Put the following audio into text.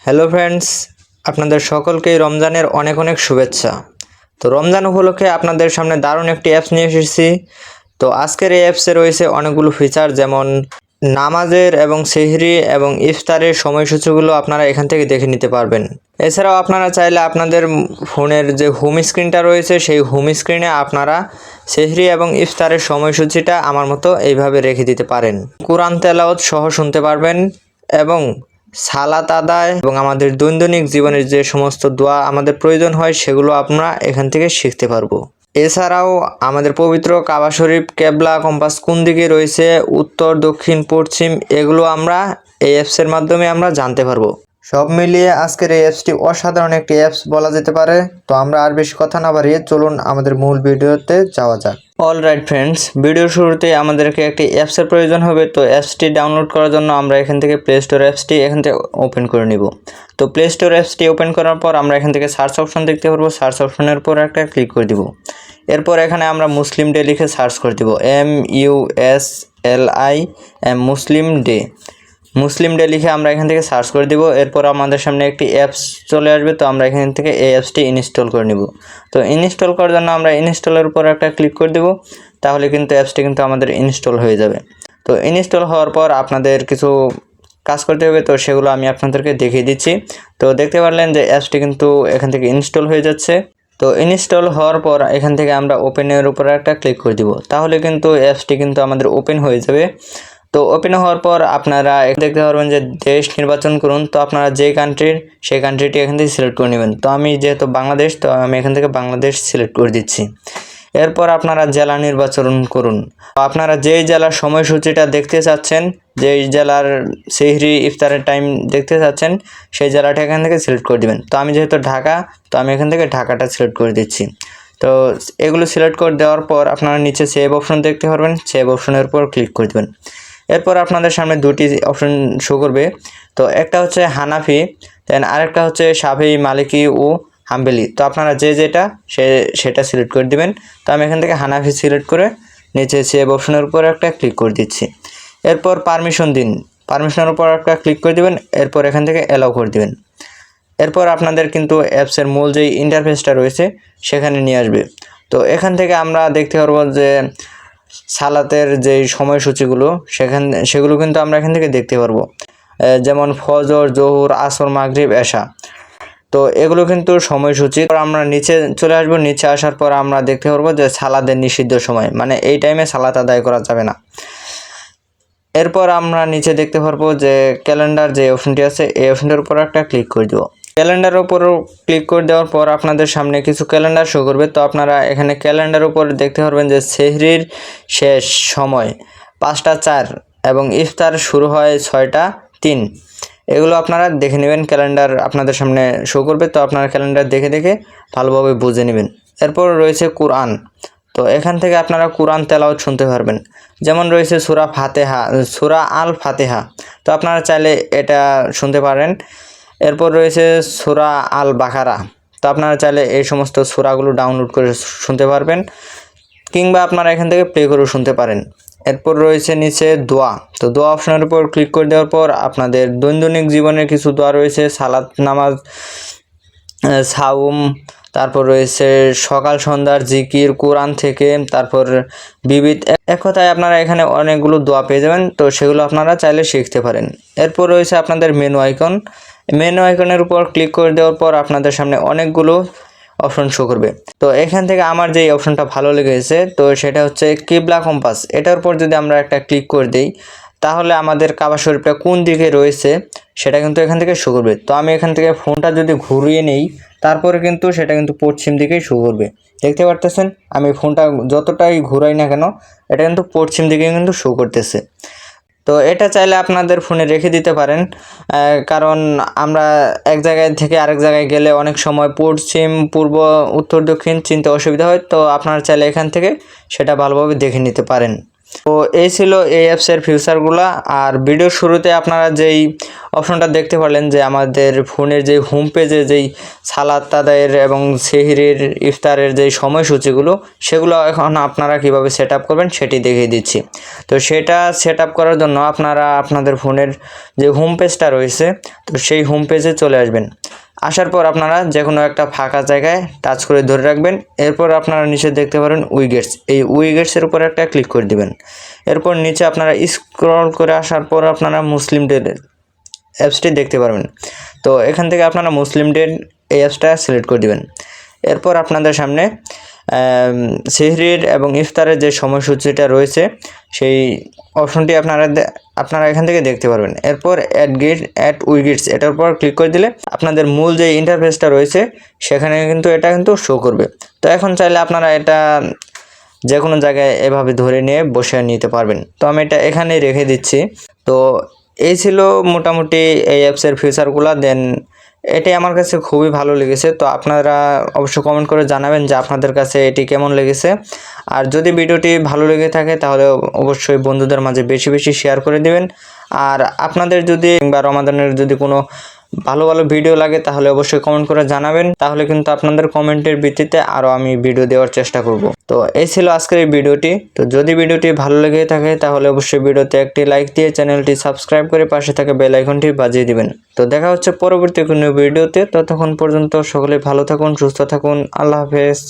Hello friends, আপনাদের সকলকেই রমজানের অনেক অনেক শুভেচ্ছা। তো রমজান উপলক্ষে আপনাদের সামনে দারুণ একটি অ্যাপস নিয়ে এসেছি। তো আজকের এই অ্যাপসে রয়েছে অনেকগুলো ফিচার, যেমন নামাজের এবং সেহরি এবং ইফতারের সময়সূচিগুলো আপনারা এখান থেকে দেখে নিতে পারবেন। এছাড়াও আপনারা চাইলে আপনাদের ফোনের যে হোম স্ক্রিনটা রয়েছে সেই হোম স্ক্রিনে আপনারা সেহরি এবং ইফতারের সময়সূচিটা আমার মতো এইভাবে রেখে দিতে পারেন। কোরআন তেলাওয়াত সহ শুনতে পারবেন এবং সালাত আদায় এবং আমাদের দৈনন্দিন জীবনের যে সমস্ত দোয়া আমাদের প্রয়োজন হয় সেগুলো আমরা এখান থেকে শিখতে পারবো। এছাড়াও আমাদের পবিত্র কাবা শরীফ, কেবলা, কম্পাস কোন দিকে রয়েছে, উত্তর, দক্ষিণ, পশ্চিম, এগুলো আমরা এই অ্যাপসের মাধ্যমে আমরা জানতে পারবো। সব মিলিয়ে আজকের এই অ্যাপসটি অসাধারণ একটি অ্যাপস বলা যেতে পারে। তো আমরা আর বেশি কথা না বাড়িয়ে চলুন আমাদের মূল ভিডিওতে যাওয়া যাক। অলরাইট ফ্রেন্ডস, ভিডিওর শুরুতে আমাদেরকে একটি অ্যাপসের প্রয়োজন হবে। তো অ্যাপসটি ডাউনলোড করার জন্য আমরা এখান থেকে প্লে স্টোর অ্যাপসটি এখান থেকে ওপেন করে নিব। তো প্লে স্টোর অ্যাপসটি ওপেন করার পর আমরা এখান থেকে সার্চ অপশন দেখতে পারবো। সার্চ অপশনের উপর একটা ক্লিক করে দিব। এরপর এখানে আমরা মুসলিম ডে লিখে সার্চ করে দিব। MUSLIM মুসলিম ডে লিখে আমরা এখান থেকে সার্চ করে দিব। এরপর আমাদের সামনে একটি অ্যাপস চলে আসবে। তো আমরা এখান থেকে এই অ্যাপসটি ইনস্টল করে নিব। তো ইনস্টল করার জন্য আমরা ইনস্টলের উপর একটা ক্লিক করে দেব। তাহলে কিন্তু অ্যাপসটি কিন্তু আমাদের ইনস্টল হয়ে যাবে। তো ইনস্টল হওয়ার পর আপনাদের কিছু কাজ করতে হবে, তো সেগুলো আমি আপনাদেরকে দেখিয়ে দিচ্ছি। তো দেখতে পারলেন যে অ্যাপসটি কিন্তু এখান থেকে ইনস্টল হয়ে যাচ্ছে। তো ইনস্টল হওয়ার পর এখান থেকে আমরা ওপেনের উপর একটা ক্লিক করে দিব। তাহলে কিন্তু অ্যাপসটি কিন্তু আমাদের ওপেন হয়ে যাবে। তো ওপেন হওয়ার পর আপনারা দেখতে পারবেন যে দেশ নির্বাচন করুন। তো আপনারা যে কান্ট্রির সেই কান্ট্রিটি এখান থেকে সিলেক্ট করে নেবেন। তো আমি যেহেতু বাংলাদেশ, তো আমি এখান থেকে বাংলাদেশ সিলেক্ট করে দিচ্ছি। এরপর আপনারা জেলা নির্বাচন করুন। আপনারা যেই জেলার সময়সূচিটা দেখতে চাচ্ছেন, যেই জেলার সেহরি ইফতারের টাইম দেখতে চাচ্ছেন, সেই জেলাটা এখান থেকে সিলেক্ট করে দিবেন। তো আমি যেহেতু ঢাকা, তো আমি এখান থেকে ঢাকাটা সিলেক্ট করে দিচ্ছি। তো এগুলো সিলেক্ট করে দেওয়ার পর আপনারা নিচে সেভ অপশন দেখতে পারবেন। সেভ অপশনের উপর ক্লিক করে দেবেন। এরপর আপনাদের সামনে দুটি অপশন শো করবে। তো একটা হচ্ছে হানাফি, দেন আরেকটা হচ্ছে শাফি, মালিকি ও হাম্বেলি। তো আপনারা যেটা সেটা সিলেক্ট করে দিবেন। তো আমি এখান থেকে হানাফি সিলেক্ট করে নিচে সেভ অপশনের উপর একটা ক্লিক করে দিচ্ছি। এরপর পারমিশন দিন, পারমিশনের উপর একটা ক্লিক করে দিবেন। এরপর এখান থেকে অ্যালাউ করে দিবেন। এরপর আপনাদের কিন্তু অ্যাপসের মূল যেই ইন্টারফেসটা রয়েছে সেখানে নিয়ে আসবে। তো এখান থেকে আমরা দেখতে পারবো যে সালাতের যে সময়সূচিগুলো সেগুলো কিন্তু আমরা এখান থেকে দেখতে পারবো, যেমন ফজর, জোহর, আসর, মাগরিব, এশা। তো এগুলো কিন্তু সময়সূচি। আমরা নিচে চলে আসবো। নিচে আসার পর আমরা দেখতে পারবো যে সালাদের নিষিদ্ধ সময়, মানে এই টাইমে সালাত আদায় করা যাবে না। এরপর আমরা নিচে দেখতে পারবো যে ক্যালেন্ডার যে অপশনটি আছে, এই অপশনটার উপর একটা ক্লিক করে দেবো। ক্যালেন্ডারের উপর ক্লিক করে দেওয়ার পর আপনাদের সামনে কিছু ক্যালেন্ডার শো করবে। তো আপনারা এখানে ক্যালেন্ডার উপর দেখতে পারবেন যে সেহরির শেষ সময় 5টা 4 এবং ইফতার শুরু হয় 6টা 3। এগুলো আপনারা দেখে নেবেন। ক্যালেন্ডার আপনাদের সামনে শো করবে। তো আপনারা ক্যালেন্ডার দেখে দেখে ভালোভাবে বুঝে নেবেন। এরপর রয়েছে কোরআন। তো এখান থেকে আপনারা কোরআন তেলাওয়াত শুনতে পারবেন। যেমন রয়েছে সূরা আল ফাতিহা। তো আপনারা চাইলে এটা শুনতে পারেন। এরপর রয়েছে সূরা আল বাকারা। তো আপনারা চাইলে এই সমস্ত সূরাগুলো ডাউনলোড করে শুনতে পারবেন, কিংবা আপনারা এখান থেকে প্লে করেও শুনতে পারেন। এরপর রয়েছে নিচে দোয়া। তো দোয়া অপশনের উপর ক্লিক করে দেওয়ার পর আপনাদের দৈনন্দিন জীবনের কিছু দোয়া রয়েছে, সালাত, নামাজ, সাউম, তারপর রয়েছে সকাল সন্ধ্যার জিকির, কোরআন থেকে, তারপর বিবিধ, এক কথায় আপনারা এখানে অনেকগুলো দোয়া পেয়ে যাবেন। তো সেগুলো আপনারা চাইলে শিখতে পারেন। এরপর রয়েছে আপনাদের মেনু আইকন। মেনু আইকনের উপর ক্লিক করে দেওয়ার পর আপনাদের সামনে অনেকগুলো অপশন শো করবে। তো এখান থেকে আমার যে অপশনটা ভালো লেগেছে, তো সেটা হচ্ছে কিবলা কম্পাস। এটার উপর যদি আমরা একটা ক্লিক করে দিই, তাহলে আমাদের কাবা শরীফটা কোন দিকে রয়েছে সেটা কিন্তু এখান থেকে শো করবে। তো আমি এখান থেকে ফোনটা যদি ঘুরিয়ে নেই, তারপরে কিন্তু সেটা কিন্তু পশ্চিম দিকেই শো করবে। দেখতে পারতেছেন, আমি ফোনটা যতটাই ঘুরাই না কেন, এটা কিন্তু পশ্চিম দিকে কিন্তু শো করতেছে। তো এটা চাইলে আপনাদের ফোনে রেখে দিতে পারেন, কারণ আমরা এক জায়গায় থেকে আরেক জায়গায় গেলে অনেক সময় পশ্চিম, পূর্ব, উত্তর, দক্ষিণ চিনতে অসুবিধা হয়। তো আপনারা চাইলে এখান থেকে সেটা ভালোভাবে দেখে নিতে পারেন। তো এই ছিল এই অ্যাপসের ফিচারগুলো। আর ভিডিওর শুরুতে আপনারা যেই অপশনটা দেখতে পারলেন যে আমাদের ফোনের যে হোম পেজে যেই সালাত আদায়ের এবং সেহরির ইফতারের যেই সময়সূচিগুলো সেগুলো এখন আপনারা কিভাবে সেট আপ করবেন সেটি দেখিয়ে দিচ্ছি। তো সেটা সেট আপ করার জন্য আপনারা আপনাদের ফোনের যে হোম পেজটা রয়েছে তো সেই হোম পেজে চলে আসবেন। আসার পর আপনারা যে কোনো একটা ফাঁকা জায়গায় টাচ করে ধরে রাখবেন। এরপর আপনারা নিচে দেখতে পারেন উইগেটস, এই উইগেটসের উপর একটা ক্লিক করে দিবেন। এরপর নিচে আপনারা স্ক্রল করে আসার পর আপনারা মুসলিম ডে অ্যাপসটি দেখতে পারবেন। তো এখান থেকে আপনারা মুসলিম ডে এই অ্যাপসটা সিলেক্ট করে দিবেন। এরপর আপনাদের সামনে সেহরির এবং ইফতারের যে সময়সূচিটা রয়েছে সেই অপশনটি আপনারা এখান থেকে দেখতে পারবেন। এরপর অ্যাড উইগেটস এটার উপর ক্লিক করে দিলে আপনাদের মূল যে ইন্টারফেসটা রয়েছে সেখানে কিন্তু এটা শো করবে। তো এখন চাইলে আপনারা এটা যে কোনো জায়গায় এভাবে ধরে নিয়ে বসে নিতে পারবেন। তো আমি এটা এখানেই রেখে দিচ্ছি। তো এই ছিল মোটামুটি এই অ্যাপসের ফিচারগুলো। দেন এটি আমার কাছে খুবই ভালো লেগেছে। তো আপনারা অবশ্যই কমেন্ট করে জানাবেন যে আপনাদের কাছে এটি কেমন লেগেছে। আর যদি ভিডিওটি ভালো লেগে থাকে তাহলে অবশ্যই বন্ধুদের মাঝে বেশি বেশি শেয়ার করে দিবেন। আর আপনাদের যদি বা রমাদানের যদি কোনো ভালো ভালো ভিডিও লাগে তাহলে অবশ্যই কমেন্ট করে জানাবেন, তাহলে কিন্তু আপনাদের কমেন্টের ভিত্তিতে আরও আমি ভিডিও দেওয়ার চেষ্টা করব। তো এই ছিল আজকের এই ভিডিওটি। তো যদি ভিডিওটি ভালো লেগে থাকে তাহলে অবশ্যই ভিডিওতে একটি লাইক দিয়ে চ্যানেলটি সাবস্ক্রাইব করে পাশে থাকা বেল আইকনটি বাজিয়ে দিবেন। তো দেখা হচ্ছে পরবর্তী কোনো ভিডিওতে। ততক্ষণ পর্যন্ত সকলে ভালো থাকুন, সুস্থ থাকুন। আল্লাহ হাফেজ।